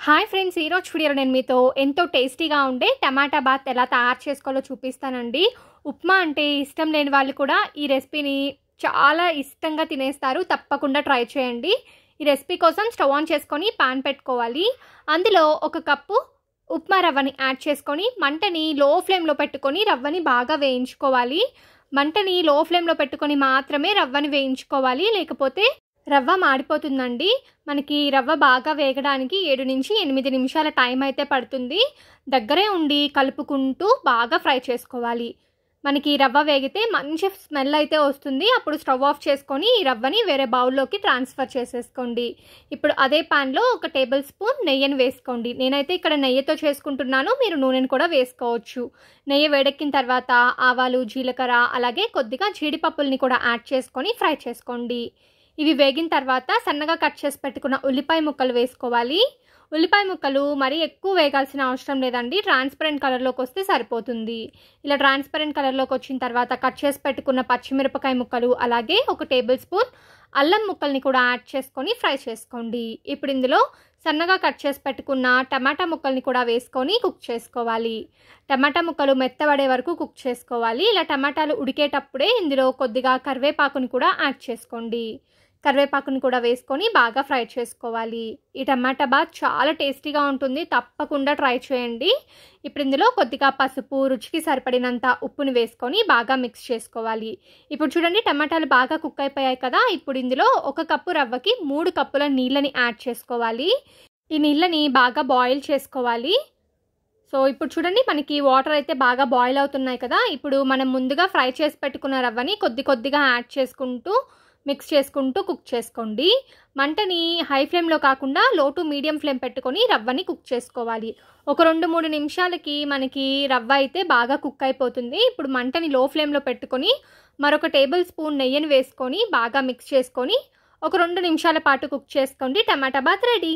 Hi friends, ఈరోజు వీడియోలో నేను మీతో ఎంతో టేస్టీగా ఉండే టమాటా బాత్ ఎలా తయారు చేసుకోవాలో చూపిస్తానండి. ఉప్మా అంటే ఇష్టం లేని వాళ్ళు కూడా ఈ రెసిపీని చాలా ఇష్టంగా తినేస్తారు. తప్పకుండా ట్రై చేయండి. ఈ రెసిపీ కోసం స్టవ్ ఆన్ చేసుకొని పాన్ పెట్టుకోవాలి. అందులో ఒక కప్పు ఉప్మా రవ్వని యాడ్ చేసుకొని మంటని లో ఫ్లేమ్లో పెట్టుకొని రవ్వని బాగా వేయించుకోవాలి. మంటని లో ఫ్లేమ్లో పెట్టుకొని మాత్రమే రవ్వని వేయించుకోవాలి, లేకపోతే రవ్వ మాడిపోతుందండి. మనకి రవ్వ బాగా వేగడానికి 7 నుంచి 8 నిమిషాల టైం అయితే పడుతుంది. దగ్గరే ఉండి కలుపుకుంటూ బాగా ఫ్రై చేసుకోవాలి. మనకి రవ్వ వేగితే మంచి స్మెల్ అయితే వస్తుంది. అప్పుడు స్టవ్ ఆఫ్ చేసుకొని ఈ రవ్వని వేరే బౌల్లోకి ట్రాన్స్ఫర్ చేసేసుకోండి. ఇప్పుడు అదే పాన్లో 1 టేబుల్ స్పూన్ నెయ్యిని వేసుకోండి. నేనైతే ఇక్కడ నెయ్యితో చేసుకుంటున్నాను, మీరు నూనెను కూడా వేసుకోవచ్చు. నెయ్యి వేడెక్కిన తర్వాత ఆవాలు, జీలకర్ర అలాగే కొద్దిగా జీడిపప్పుల్ని కూడా యాడ్ చేసుకొని ఫ్రై చేసుకోండి. ఇవి వేగిన తర్వాత సన్నగా కట్ చేసి పెట్టుకున్న ఉల్లిపాయ ముక్కలు వేసుకోవాలి. ఉల్లిపాయ ముక్కలు మరీ ఎక్కువ వేగాల్సిన అవసరం లేదండి, ట్రాన్స్పరెంట్ కలర్లోకి వస్తే సరిపోతుంది. ఇలా ట్రాన్స్పరెంట్ కలర్లోకి వచ్చిన తర్వాత కట్ చేసి పెట్టుకున్న పచ్చిమిరపకాయ ముక్కలు అలాగే 1 టేబుల్ స్పూన్ అల్లం ముక్కల్ని కూడా యాడ్ చేసుకొని ఫ్రై చేసుకోండి. ఇప్పుడు ఇందులో సన్నగా కట్ చేసి పెట్టుకున్న టమాటా ముక్కల్ని కూడా వేసుకొని కుక్ చేసుకోవాలి. టమాటా ముక్కలు మెత్తబడే వరకు కుక్ చేసుకోవాలి. ఇలా టమాటాలు ఉడికేటప్పుడే ఇందులో కొద్దిగా కరివేపాకుని కూడా యాడ్ చేసుకోండి. కరివేపాకుని కూడా వేసుకొని బాగా ఫ్రై చేసుకోవాలి. ఈ టమాటా బాత్ చాలా టేస్టీగా ఉంటుంది, తప్పకుండా ట్రై చేయండి. ఇప్పుడు ఇందులో కొద్దిగా పసుపు, రుచికి సరిపడినంత ఉప్పుని వేసుకొని బాగా మిక్స్ చేసుకోవాలి. ఇప్పుడు చూడండి, టమాటాలు బాగా కుక్ అయిపోయాయి కదా. ఇప్పుడు ఇందులో 1 కప్పు రవ్వకి 3 కప్పుల నీళ్ళని యాడ్ చేసుకోవాలి. ఈ నీళ్ళని బాగా బాయిల్ చేసుకోవాలి. సో ఇప్పుడు చూడండి, మనకి వాటర్ అయితే బాగా బాయిల్ అవుతున్నాయి కదా. ఇప్పుడు మనం ముందుగా ఫ్రై చేసి పెట్టుకున్న రవ్వని కొద్దిగా యాడ్ చేసుకుంటూ మిక్స్ చేసుకుంటూ కుక్ చేసుకోండి. మంటని హై ఫ్లేమ్లో కాకుండా లో టు మీడియం ఫ్లేమ్ పెట్టుకొని రవ్వని కుక్ చేసుకోవాలి. ఒక 2-3 నిమిషాలకి మనకి రవ్వ అయితే బాగా కుక్ అయిపోతుంది. ఇప్పుడు మంటని లో ఫ్లేమ్లో పెట్టుకొని మరొక టేబుల్ స్పూన్ నెయ్యిని వేసుకొని బాగా మిక్స్ చేసుకొని ఒక 2 నిమిషాల పాటు కుక్ చేసుకోండి. టమాటా బాత్ రెడీ.